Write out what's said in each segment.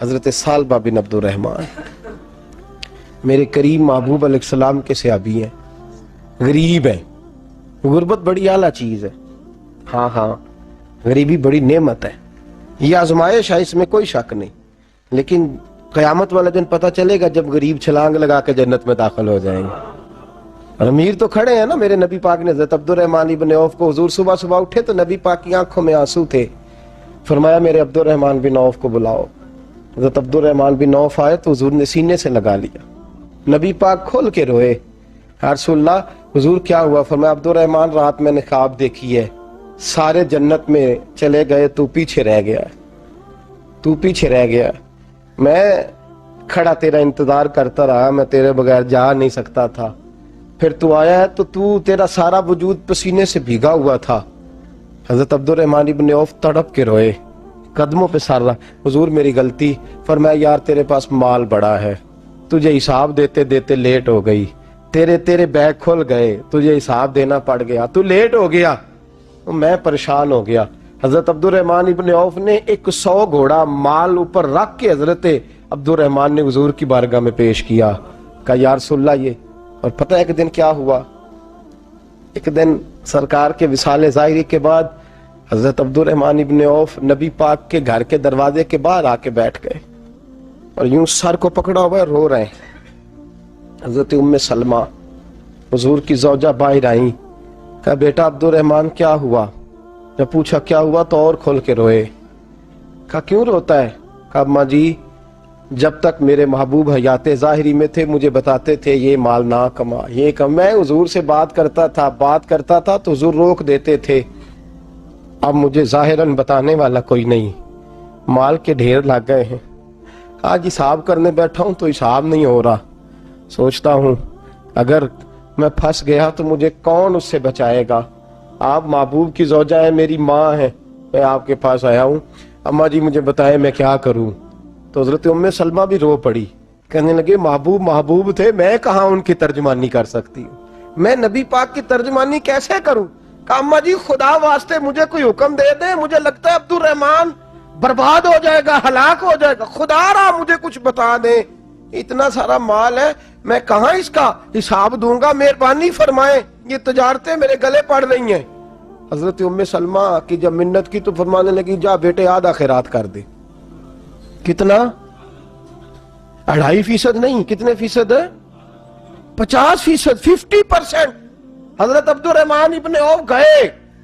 حضرت ثعلبہ بن عبد الرحمن میرے کریم محبوب علیہ السلام کے صحابی ہیں، غریب ہیں۔ غربت بڑی اعلیٰ چیز ہے، ہاں غریبی بڑی نعمت ہے، یہ آزمائش ہے، اس میں کوئی شک نہیں، لیکن قیامت والا دن پتہ چلے گا جب غریب چھلانگ لگا کے جنت میں داخل ہو جائیں گے۔ اور امیر تو کھڑے ہیں نا، میرے نبی پاک نے حضرت عبد الرحمن بن عوف کو، حضور صبح صبح اٹھے تو نبی پاک کی آنکھوں میں آنسو تھے، فرمایا میرے عبد الرحمن بن عوف کو بلاؤ۔ حضرت عبد الرحمن بن عوف آئے تو حضور نے سینے سے لگا لیا، نبی پاک کھول کے روئے، یا رسول اللہ حضور کیا ہوا؟ فرمایا عبد الرحمن رات میں نے خواب دیکھی ہے، سارے جنت میں چلے گئے، تو پیچھے رہ گیا، تو پیچھے رہ گیا، میں کھڑا تیرا انتظار کرتا رہا، میں تیرے بغیر جا نہیں سکتا تھا، پھر تو آیا ہے تو تیرا سارا وجود پسینے سے بھیگا ہوا تھا۔ حضرت عبد الرحمن بن عوف تڑپ کے روئے، قدموں پہ سر رہا، حضور میری غلطی۔ فرمایا یار تیرے پاس مال بڑا ہے، تجھے حساب دیتے دیتے لیٹ ہو گئی، تیرے بیگ کھل گئے، تجھے حساب دینا پڑ گیا، تو لیٹ ہو گیا، میں پریشان ہو گیا۔ حضرت عبد الرحمن ابن عوف نے 100 گھوڑا مال اوپر رکھ کے حضرت عبد الرحمن نے حضور کی بارگاہ میں پیش کیا، کہا یا رسول اللہ یہ۔ اور پتہ ہے ایک دن کیا ہوا؟ ایک دن سرکار کے وصال ظاہری کے بعد حضرت عبد الرحمن ابن عوف نبی پاک کے گھر کے دروازے کے باہر آ کے بیٹھ گئے اور یوں سر کو پکڑا ہوا ہے، رو رہے ہیں۔ حضرت ام سلمہ حضور کی زوجہ باہر آئیں، کہا بیٹا عبد الرحمن کیا ہوا؟ جب پوچھا کیا ہوا تو اور کھول کے روئے، کہا کیوں روتا ہے؟ کہا اماں جی جب تک میرے محبوب حیات ظاہری میں تھے مجھے بتاتے تھے یہ مال نہ کما، یہ کم، میں حضور سے بات کرتا تھا تو حضور روک دیتے تھے، اب مجھے ظاہراً بتانے والا کوئی نہیں، مال کے ڈھیر لگ گئے ہیں، آج حساب کرنے بیٹھا ہوں تو حساب نہیں ہو رہا، سوچتا ہوں اگر میں پھنس گیا تو مجھے کون اس سے بچائے گا؟ آپ محبوب کی زوجہ ہیں، میری ماں ہے، میں آپ کے پاس آیا ہوں، اماں جی مجھے بتائیں میں کیا کروں؟ تو حضرت ام سلمہ بھی رو پڑی، کہنے لگے محبوب تھے، میں کہاں ان کی ترجمانی کر سکتی ہوں، میں نبی پاک کی ترجمانی کیسے کروں؟ کہا اماں جی خدا واسطے مجھے کوئی حکم دے دیں، مجھے لگتا ہے عبد الرحمن برباد ہو جائے گا، ہلاک ہو جائے گا، خدا را مجھے کچھ بتا دیں، اتنا سارا مال ہے میں کہاں اس کا حساب دوں گا، مہربانی فرمائیں، یہ تجارتیں میرے گلے پڑ رہی ہیں۔ حضرت ام سلمہ کی جب منت کی تو فرمانے لگی جا بیٹے آدھا خیرات کر دے۔ کتنا؟ 2.5% نہیں، کتنے فیصد ہے؟ 50%، 50%۔ حضرت عبد الرحمن ابن عوف گئے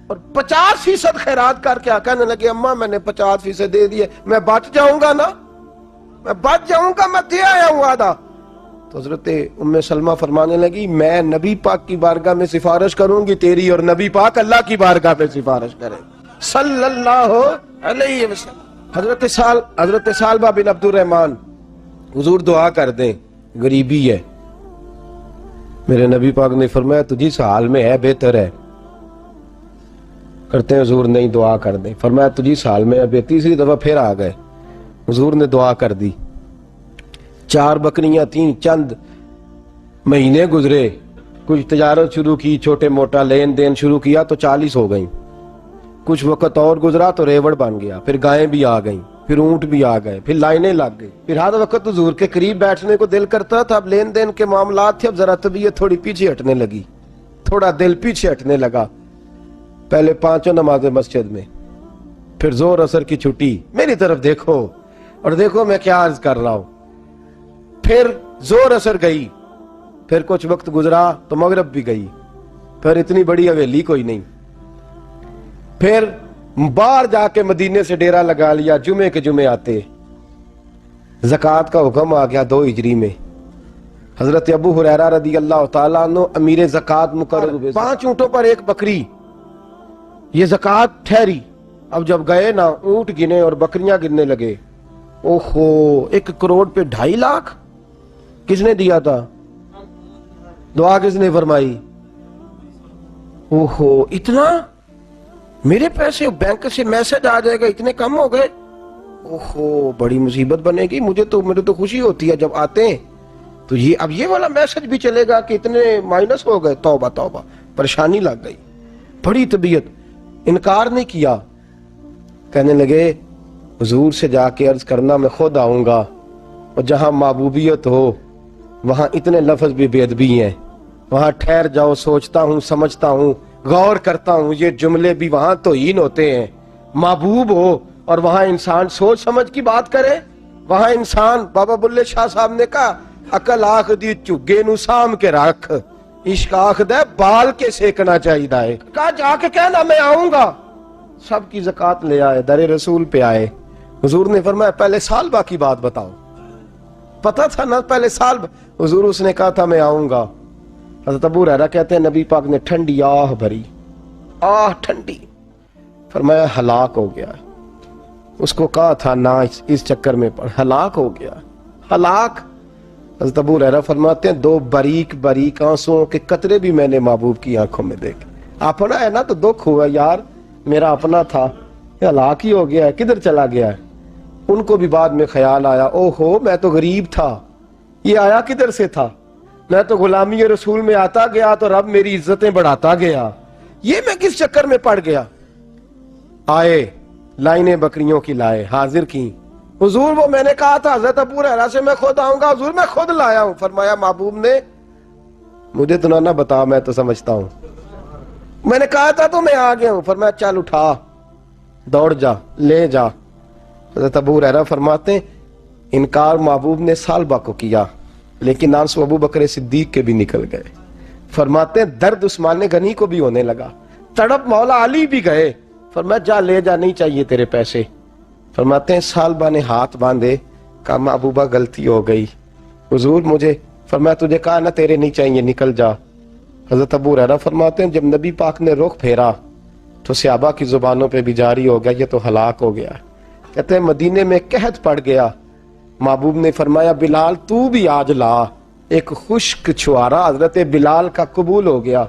اور 50% خیرات کر کے کہنے لگے اماں میں نے 50% دے دیے، میں بچ جاؤں گا نا، میں بچ جاؤں گا، میں دے آیا ہوں آدھا۔ تو حضرت ام سلمہ فرمانے لگی میں نبی پاک کی بارگاہ میں سفارش کروں گی تیری، اور نبی پاک اللہ کی بارگاہ میں سفارش کرے صلی اللہ علیہ وسلم۔ حضرت ثعلبہ بن عبد الرحمن حضور دعا کر دیں، غریبی ہے، میرے نبی پاک نے فرمایا تجھی اس حال میں ہے بہتر ہے، کرتے ہیں حضور نہیں دعا کر دیں، فرمایا تجھی اس حال میں ہے، تیسری دفعہ پھر آ گئے، حضور نے دعا کر دی، 4 بکریاں تھیں، چند مہینے گزرے، کچھ تجارت شروع کی، چھوٹے موٹا لین دین شروع کیا تو 40 ہو گئیں، کچھ وقت اور گزرا تو ریوڑ بن گیا، پھر گائیں بھی آ گئیں، پھر اونٹ بھی آ گئے، پھر لائنیں لگ گئی، پھر ہر وقت حضور کے قریب بیٹھنے کو دل کرتا تھا، اب لین دین کے معاملات تھے، اب ذرا طبیعت تھوڑی پیچھے ہٹنے لگی، تھوڑا دل پیچھے ہٹنے لگا، پہلے 5 نمازیں مسجد میں، پھر زور اثر کی چھٹی، میری طرف دیکھو اور دیکھو میں کیا عرض کر رہا ہوں، پھر زور اثر گئی، پھر کچھ وقت گزرا تو مغرب بھی گئی، پھر اتنی بڑی حویلی کوئی نہیں، پھر باہر جا کے مدینے سے ڈیرا لگا لیا، جمعے کے جمعے آتے، زکوٰۃ کا حکم آ گیا 2 ہجری میں، حضرت ابو ہریرہ رضی اللہ تعالیٰ عنہ امیر زکوٰۃ مقرر ہوئے، 5 اونٹوں پر 1 بکری، یہ زکوٰۃ ٹھہری۔ اب جب گئے نا اونٹ گنے اور بکریاں گننے لگے، اوہو 1 کروڑ پہ 2.5 لاکھ، کس نے دیا تھا؟ دعا کس نے فرمائی؟ اوہو اتنا، میرے پیسے بینک سے میسج آ جائے گا اتنے کم ہو گئے، اوہو بڑی مصیبت بنے گی، مجھے تو خوشی ہوتی ہے جب آتے ہیں تو یہ اب یہ والا میسج بھی چلے گا کہ اتنے مائنس ہو گئے، توبہ توبہ، پریشانی لگ گئی، بڑی طبیعت، انکار نہیں کیا، کہنے لگے حضور سے جا کے عرض کرنا میں خود آؤں گا، اور جہاں محبوبیت ہو وہاں اتنے لفظ بھی بے ادبی ہیں، وہاں ٹھہر جاؤ، سوچتا ہوں، سمجھتا ہوں، غور کرتا ہوں، یہ جملے بھی وہاں توہین ہوتے ہیں۔ محبوب ہو اور وہاں انسان سوچ سمجھ کی بات کرے، وہاں انسان، بابا بلے شاہ صاحب نے کہا عقل آخ دی چگے نو سام کے رکھ، عشق آخ دے بال کے سیکنا چاہیے دائے، کہا جا کے کہنا میں آؤں گا۔ سب کی زکوٰۃ لے آئے، در رسول پہ آئے، حضور نے فرمایا پہلے سالبہ کی بات بتاؤ، پتا تھا نا پہلے سال؟ حضور اس نے کہا تھا میں آؤں گا۔ حضرت ابو ہریرہ کہتے ہیں نبی پاک نے ٹھنڈی آہ بھری، آہ ٹھنڈی، فرمایا ہلاک ہو گیا۔ اس کو کہا تھا نہ اس چکر میں پڑ، ہلاک ہو گیا، ہلاک۔ حضرت ابو ہریرہ فرماتے ہیں دو باریک باریک آنسوؤں کے قطرے بھی میں نے محبوب کی آنکھوں میں دیکھے۔ اپنا ہے نا تو دکھ ہوا، یار میرا اپنا تھا، یہ ہلاک ہی ہو گیا ہے، کدھر چلا گیا ہے؟ ان کو بھی بعد میں خیال آیا، او ہو میں تو غریب تھا، یہ آیا کدھر سے تھا؟ میں تو غلامی رسول میں آتا گیا تو رب میری عزتیں بڑھاتا گیا، یہ میں کس چکر میں پڑ گیا؟ آئے لائنیں بکریوں کی لائے، حاضر کی، حضور وہ میں نے کہا تھا حضرت ابو ہریرہ سے میں خود آؤں گا، حضور میں خود لایا ہوں۔ فرمایا محبوب نے مجھے تو نہ بتا، میں تو سمجھتا ہوں، میں نے کہا تھا تو میں آ گیا ہوں۔ فرمایا چل اٹھا، دوڑ جا، لے جا۔ حضرت ابو ہریرہ فرماتے ہیں انکار محبوب نے سالبہ کو کیا، لیکن آنسو ابو بکر صدیق کے بھی نکل گئے۔ فرماتے ہیں درد عثمان غنی کو بھی ہونے لگا، تڑپ مولا علی بھی گئے۔ فرمایا جا لے جا، نہیں چاہیے تیرے پیسے۔ فرماتے ہیں سالبہ نے ہاتھ باندھے، کہا محبوبہ غلطی ہو گئی، حضور مجھے، فرمایا تجھے کہا نا تیرے نہیں چاہیے، نکل جا۔ حضرت ابو ہریرہ فرماتے ہیں جب نبی پاک نے رخ پھیرا تو صحابہ کی زبانوں پہ بھی جاری ہو گیا یہ تو ہلاک ہو گیا۔ کہتے ہیں مدینے میں قحط پڑ گیا، محبوب نے فرمایا بلال تو بھی آج لا، ایک خشک چھوارا حضرت بلال کا قبول ہو گیا۔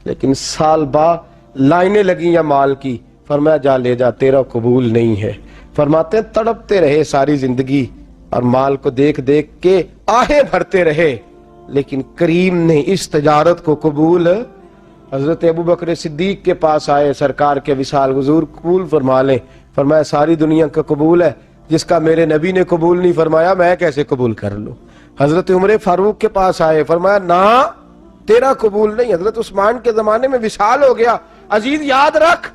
لیکن سال با لائنیں لگی یا مال کی، فرمایا جا لے جا، تیرا قبول نہیں ہے۔ فرماتے ہیں تڑپتے رہے ساری زندگی اور مال کو دیکھ دیکھ کے آہیں بھرتے رہے، لیکن کریم نے اس تجارت کو قبول۔ حضرت ابو بکر صدیق کے پاس آئے، سرکار کے وصال، حضور قبول فرما لیں۔ فرمایا ساری دنیا کا قبول ہے، جس کا میرے نبی نے قبول نہیں فرمایا میں کیسے قبول کر لوں؟ حضرت عمر فاروق کے پاس آئے، فرمایا نہ تیرا قبول نہیں۔ حضرت عثمان کے زمانے میں وصال ہو گیا۔ عزیز یاد رکھ،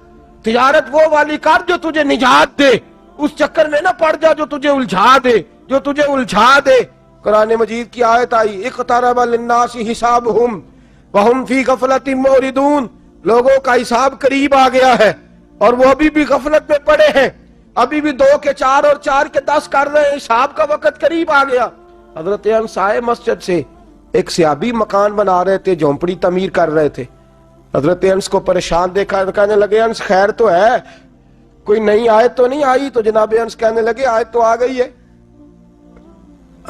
تجارت وہ والی کر جو تجھے نجات دے، اس چکر میں نہ پڑ جا جو تجھے الجھا دے۔ قرآن مجید کی آیت آئی اقترب للناس حسابہم وہم فی غفلۃ معرضون، لوگوں کا حساب قریب آ گیا ہے اور وہ ابھی بھی غفلت میں پڑے ہیں، ابھی بھی 2 کے 4 اور 4 کے 10 کر رہے ہیں، حساب کا وقت قریب آ گیا۔ حضرت انس آئے مسجد سے، ایک صحابی مکان بنا رہے تھے، جھونپڑی تعمیر کر رہے تھے۔ حضرت انس کو پریشان دیکھا، کہنے لگے انس خیر تو ہے، کوئی نئی آیت تو نہیں آئی؟ تو جناب انس کہنے لگے آیت تو آ گئی ہے،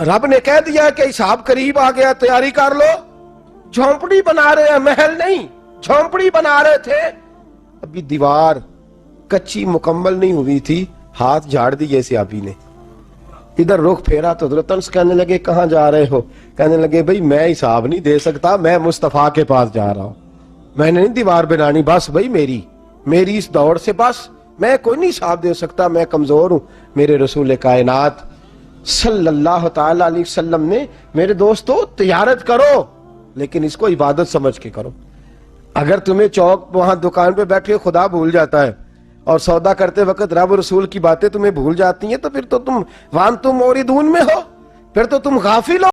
رب نے کہہ دیا کہ حساب قریب آ گیا، تیاری کر لو۔ جھونپڑی بنا رہے ہیں، محل نہیں، جھونپڑی بنا رہے تھے، ابھی دیوار کچی مکمل نہیں ہوئی تھی، ہاتھ جھاڑ دیے صحابی نے۔ ادھر رخ پھیرا تو حضرت انس کہنے لگے کہاں جا رہے ہو؟ کہنے لگے بھئی میں حساب نہیں دے سکتا، میں مصطفیٰ کے پاس جا رہا ہوں، میں نے نہیں دیوار بنانی، بس بھئی میری اس دور سے بس میں کوئی نہیں حساب دے سکتا، میں کمزور ہوں۔ میرے رسول کائنات صلی اللہ تعالی علیہ وسلم نے، میرے دوستو تجارت کرو لیکن اس کو عبادت سمجھ کے کرو۔ اگر تمہیں چوک وہاں دکان پہ بیٹھے خدا بھول جاتا ہے اور سودا کرتے وقت رب رسول کی باتیں تمہیں بھول جاتی ہیں، تو پھر تو تم وانتم موردون میں ہو، پھر تو تم غافل ہو۔